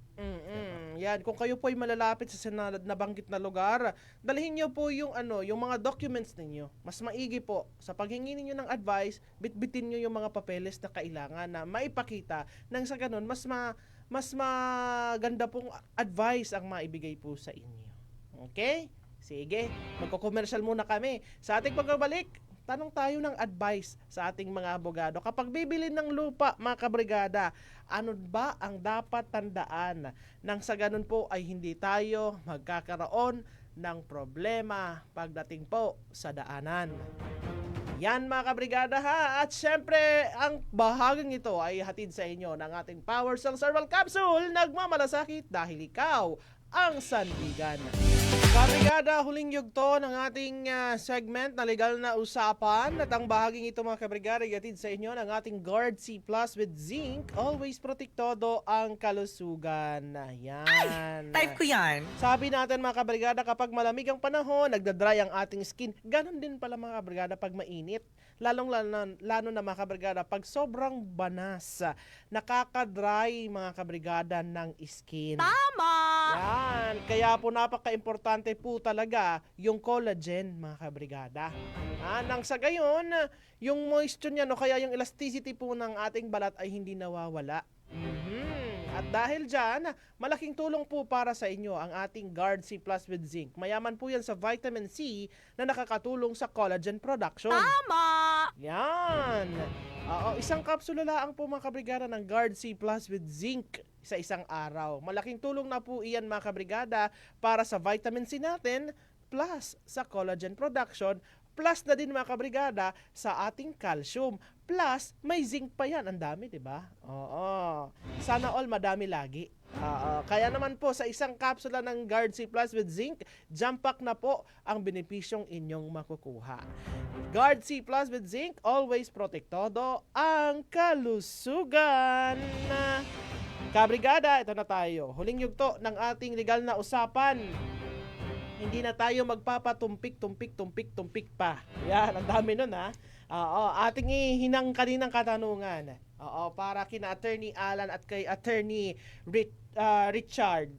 Yan, kung kayo po ay malalapit sa nabanggit na lugar, dalhin niyo po yung yung mga documents ninyo. Mas maigi po sa paghingi ninyo ng advice, bitbitin niyo yung mga papeles na kailangan na maipakita nang sa ganun mas maganda pong advice ang maibigay po sa inyo. Okay? Sige, magko-commercial muna kami. Sa ating pagbabalik, tanong tayo ng advice sa ating mga abogado. Kapag bibili ng lupa, mga kabrigada, ano ba ang dapat tandaan nang sa ganun po ay hindi tayo magkakaroon ng problema pagdating po sa daanan? Yan mga kabrigada ha. At syempre, ang bahaging ito ay hatid sa inyo ng ating Power Cell Herbal Capsule. Nagmamalasakit dahil ikaw ang sandigan. Kabrigada, huling yugto ng ating segment na legal na usapan. At ang bahaging ito mga kabrigada, igatid sa inyo ng ating Guard C Plus with Zinc. Always protektodo ang kalusugan. Yan. Type ko yan. Sabi natin mga kabrigada, kapag malamig ang panahon, nagdadry ang ating skin. Ganon din pala mga kabrigada pag mainit. Lalo na mga kabrigada, pag sobrang banas, nakakadry mga kabrigada ng skin. Tama! Yan. Kaya po napaka-importante po talaga yung collagen mga kabrigada. Nang sa gayon, yung moisture niya, kaya yung elasticity po ng ating balat ay hindi nawawala. At dahil dyan, malaking tulong po para sa inyo ang ating Guard C Plus with Zinc. Mayaman po yan sa vitamin C na nakakatulong sa collagen production. Tama! Yan! Isang kapsula lang po mga kabrigada ng Guard C Plus with Zinc sa isang araw. Malaking tulong na po iyan mga kabrigada para sa vitamin C natin plus sa collagen production plus na din mga kabrigada sa ating calcium. Plus, may zinc pa yan. Ang dami, di ba? Oo. Sana all madami lagi. Kaya naman po sa isang kapsula ng Guard C Plus with Zinc, jump pack na po ang benepisyong inyong makukuha. Guard C Plus with Zinc, always protektodo ang kalusugan. Kabrigada, ito na tayo. Huling yugto ng ating legal na usapan. Hindi na tayo magpapatumpik pa. Yan, ang dami nun ha. Ating hinang kaninang katanungan. Para kina Attorney Alan at kay Attorney Richard.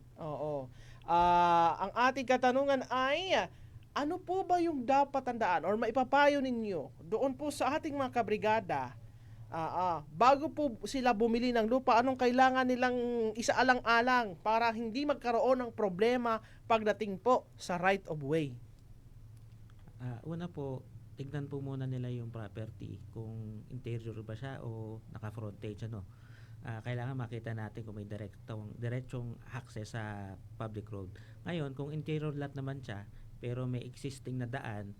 Ang ating katanungan ay, ano po ba yung dapat tandaan or maipapayo ninyo doon po sa ating mga kabrigada bago po sila bumili ng lupa, anong kailangan nilang isaalang-alang para hindi magkaroon ng problema pagdating po sa right of way? Una po, tignan po muna nila yung property kung interior ba siya o naka-frontage ano. Kailangan makita natin kung may diretsong access sa public road. Ngayon, kung interior lot naman siya pero may existing na daan,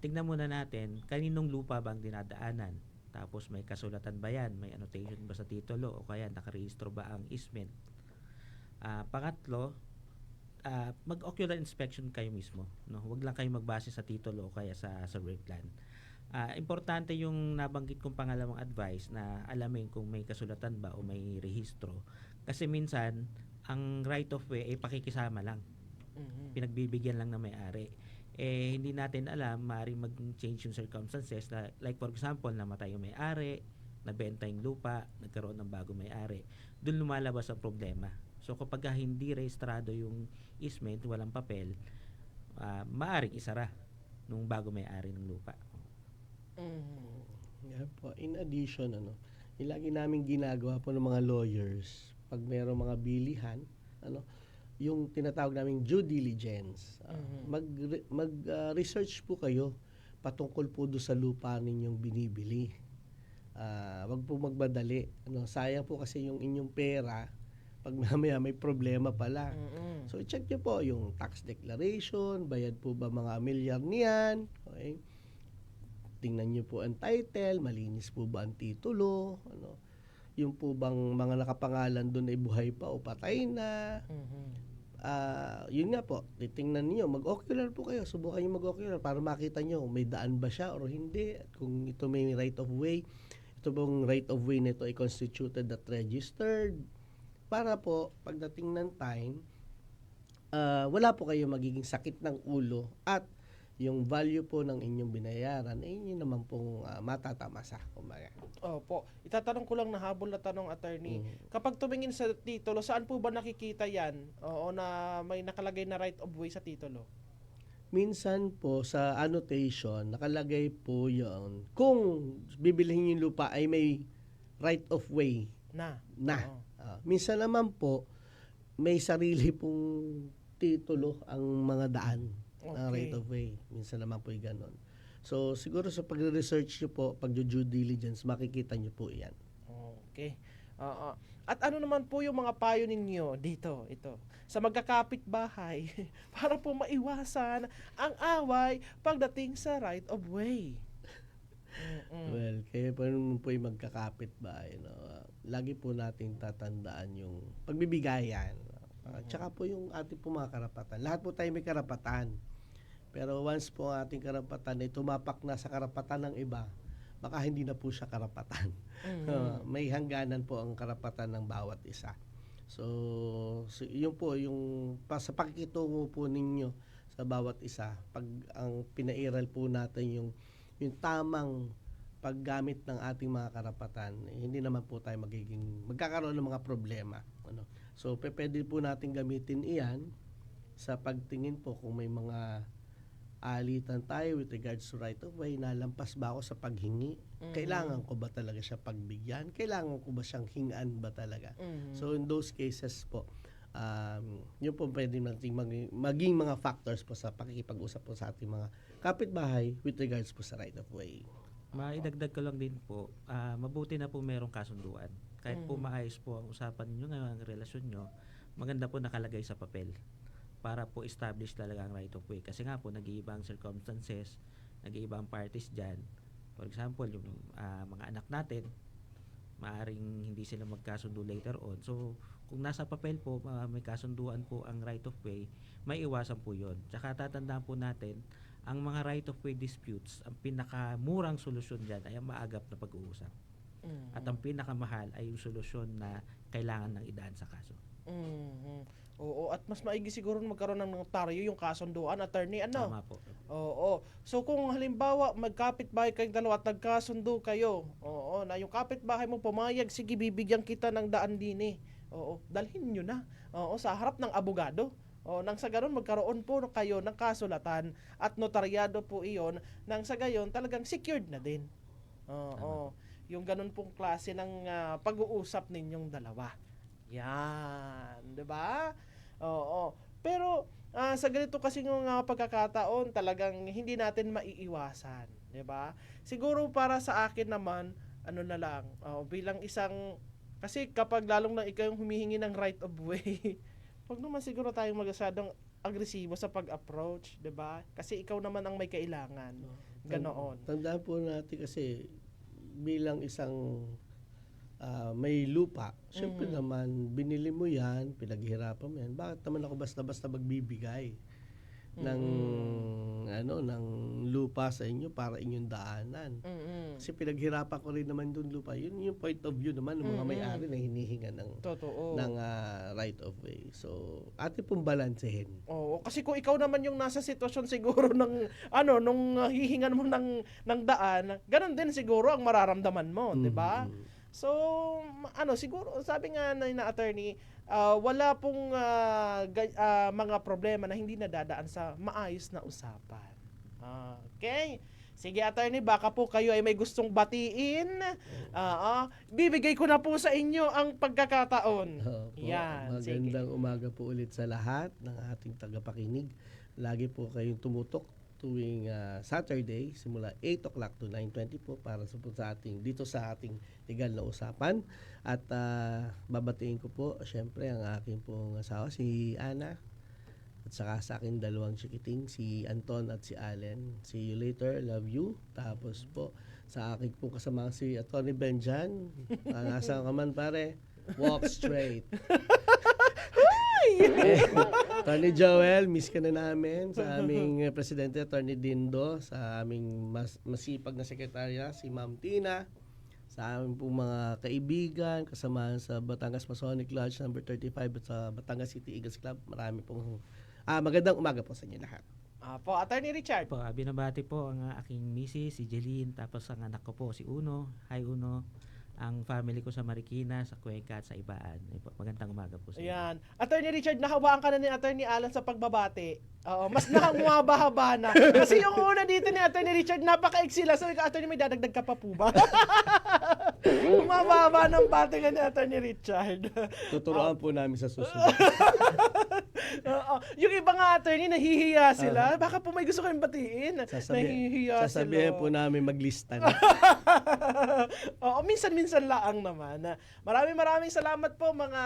tignan muna natin kaninong lupa bang dinadaanan. Tapos may kasulatan ba yan? May annotation ba sa titulo? O kaya nakarehistro ba ang easement? Pangatlo, mag-ocular inspection kayo mismo. No? Huwag lang kayo magbase sa titulo o kaya sa survey plan. Importante yung nabanggit kong pangalawang advice na alamin kung may kasulatan ba o may rehistro. Kasi minsan, ang right of way ay pakikisama lang. Pinagbibigyan lang ng may-ari. Hindi natin alam, maaaring mag-change yung circumstances na, like for example, namatay yung may-ari, nabenta yung lupa, nagkaroon ng bagong may-ari. Doon lumalabas ang problema. So kapag hindi rehistrado yung easement, walang papel, maaaring isara nung bago may-ari ng lupa. Yeah po. In addition, yung lagi namin ginagawa po ng mga lawyers, pag mayroong mga bilihan, yung tinatawag naming due diligence. Mag-research po kayo patungkol po doon sa lupa ninyong binibili. Wag po magbadali. Sayang po kasi yung inyong pera pag mamaya may problema pala. So, check nyo po yung tax declaration, bayad po ba mga milyar niyan, okay? Tingnan nyo po ang title, malinis po ba ang titulo, yung po bang mga nakapangalan doon ay buhay pa o patay na. Yun nga po, titingnan niyo, mag-ocular po kayo, subukan niyo mag-ocular para makita niyo may daan ba siya or hindi, at kung ito may right of way, ito bang right of way nito ay constituted at registered, para po pagdating ng time, wala po kayo magiging sakit ng ulo at yung value po ng inyong binayaran ay inyo naman pong matatamasa, kumbaga. Opo. Itatanong ko lang na habol na tanong, attorney. Kapag tumingin sa titulo, saan po ba nakikita yan? Oo, na may nakalagay na right of way sa titulo? Minsan po sa annotation, nakalagay po yon kung bibilihin yung lupa ay may right of way na. Minsan naman po, may sarili pong titulo ang mga daan. Right of way. Minsan naman po yung ganon. So, siguro sa pagre-research nyo po, pag-due diligence, makikita nyo po yan. Okay. At ano naman po yung mga payo ninyo dito, ito, sa magkakapit bahay para po maiwasan ang away pagdating sa right of way? Well, kaya po naman po yung magkakapit bahay. Lagi po natin tatandaan yung pagbibigayan. Tsaka po yung ating po mga karapatan. Lahat po tayo may karapatan. Pero once po ang ating karapatan ay tumapak na sa karapatan ng iba, baka hindi na po siya karapatan. May hangganan po ang karapatan ng bawat isa. So yun po, yung sa pakikitungo po ninyo sa bawat isa, pag ang pinairal po natin yung tamang paggamit ng ating mga karapatan, hindi naman po tayo magkakaroon ng mga problema. So pwede po natin gamitin iyan sa pagtingin po kung may mga alitan tayo with regards to right of way, nalampas ba ako sa paghingi? Kailangan ko ba talaga siya pagbigyan? Kailangan ko ba siyang hingaan ba talaga? So in those cases po, yun po pwede natin maging mga factors po sa pakikipag-usap po sa ating mga kapitbahay with regards po sa right of way. Maidagdag ko lang din po, mabuti na po merong kasunduan. Kahit po maayos po ang usapan niyo ngayon, ang relasyon nyo, maganda po nakalagay sa papel para po establish talaga ang right of way. Kasi nga po, nag-iiba ang circumstances, nag-iiba ang parties dyan. For example, yung mga anak natin, maaring hindi sila magkasundo later on. So, kung nasa papel po, may kasunduan po ang right of way, may iwasan po yun. Tsaka tatandaan po natin, ang mga right of way disputes, ang pinakamurang solusyon dyan ay ang maagap na pag-uusap. At ang pinakamahal ay yung solusyon na kailangan ng idaan sa kaso. Oo, at mas maigi siguro magkaroon ng notaryo yung kasunduan, attorney, Tama po. Oo. So kung halimbawa magkapitbahay kayong dalawa at nagkasundo kayo, na yung kapitbahay mo pumayag, sige bibigyan kita ng daan din eh. Dalhin nyo na. Sa harap ng abogado. O nang sa ganon magkaroon po kayo ng kasulatan at notaryado po iyon nang sa gayon talagang secured na din. Oo. Yung ganun pong klase ng pag-uusap ninyong dalawa. Yan, 'di ba? Oo. Pero sa ganito kasi ng pagkakataon, talagang hindi natin maiiwasan, 'di ba? Siguro para sa akin naman, ano na lang, bilang isang kasi kapag lalong na ikaw yung humihingi ng right of way, wag naman siguro tayong magasadong agresibo sa pag-approach, 'di ba? Kasi ikaw naman ang may kailangan. Ganoon. Tandaan po natin kasi bilang isang may lupa, syempre naman binili mo yan, pinaghirapan mo yan. Bakit naman ako basta-basta magbibigay ng ng lupa sa inyo para inyong daanan? Kasi pinaghirapan ko rin naman doon lupa. Yun yung point of view naman ng mga may-ari na hinihinga ng Totoo. ng right of way. So, atin pong balansehin. Oo, kasi kung ikaw naman yung nasa sitwasyon siguro ng nung hihingan mo ng daan, ganun din siguro ang mararamdaman mo, 'di ba? So, siguro sabi nga na attorney, wala pong mga problema na hindi nadadaan sa maayos na usapan. Okay? Sige, attorney, baka po kayo ay may gustong batiin. Bibigay ko na po sa inyo ang pagkakataon. Opo. Yan, sige. Magandang umaga po ulit sa lahat ng ating tagapakinig. Lagi po kayong tumutok tuwing Saturday simula 8 o'clock to 9:20 po para sa ating dito sa ating legal na usapan. At babatiin ko po syempre ang aking pong asawa si Ana at saka sa akin dalawang chikiting si Anton at si Allen. See you later. Love you. Tapos po sa aking pong kasama si Atty. Benjan. Nasaan ka man pare? Walk straight. Attorney Joel, miss ka na namin. Sa aming presidente, Attorney Dindo. Sa aming masipag na sekretarya, si Ma'am Tina. Sa aming pong mga kaibigan, kasamahan sa Batangas Masonic Lodge number 35 at sa Batangas City Eagles Club. Marami pong magandang umaga po sa inyo lahat. Po, Attorney Richard. Po, binabati po ang aking misis, si Jeline, tapos ang anak ko po, si Uno. Hi, Uno. Ang family ko sa Marikina, sa Cuenca at sa Ibaan. Magandang umaga po sa inyo. Ayan. Attorney Richard, nahawaan ka na ni Attorney Alan sa pagbabati. Mas nakangumaba-haba na. Kasi yung una dito ni Attorney Richard, napaka-iksi lang. Sabi ko, Attorney, may dadagdag ka pa po ba? Umababa ng bati ka ni Attorney Richard. Tuturuan po namin sa susunod. Yung iba nga attorney, nahihiya sila. Baka po may gusto kayong batiin. Nahihiya Sasabihin sila. po namin maglista na. Oo, minsan-minsan laang naman. Maraming salamat po mga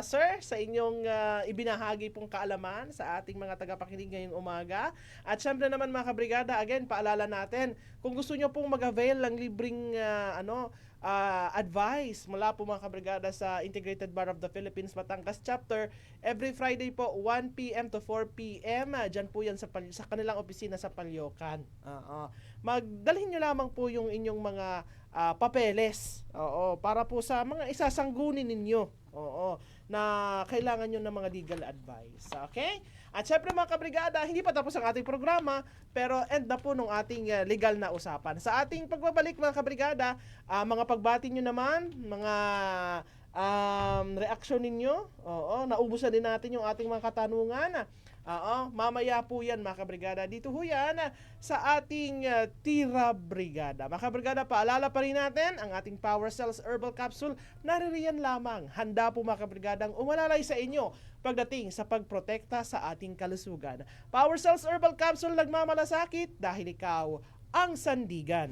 sir sa inyong ibinahagi pong kaalaman sa ating mga tagapakinig ngayong umaga. At syempre naman mga kabrigada, again, paalala natin, kung gusto nyo pong mag-avail ng libreng advice mula po mga kabrigada sa Integrated Bar of the Philippines Batangas Chapter, every Friday po 1 p.m. to 4 p.m. Diyan po yan sa kanilang opisina sa Palyokan. Magdalhin nyo lamang po yung inyong mga papeles. Para po sa mga isasanggunin ninyo. Na kailangan nyo ng mga legal advice. Okay? At syempre mga kabrigada, hindi pa tapos ang ating programa, pero end na po nung ating legal na usapan. Sa ating pagbabalik mga kabrigada, mga pagbati nyo naman, mga reaksyon ninyo, naubusan din natin yung ating mga katanungan. Mamaya po yan mga kabrigada. Dito ho yan sa ating Tira Brigada. Mga kabrigada, paalala pa rin natin ang ating Power Cells Herbal Capsule. Naririyan lamang. Handa po mga kabrigadang umalalay sa inyo pagdating sa pagprotekta sa ating kalusugan. Power Cells Herbal Capsule, nagmamalasakit dahil ikaw ang sandigan.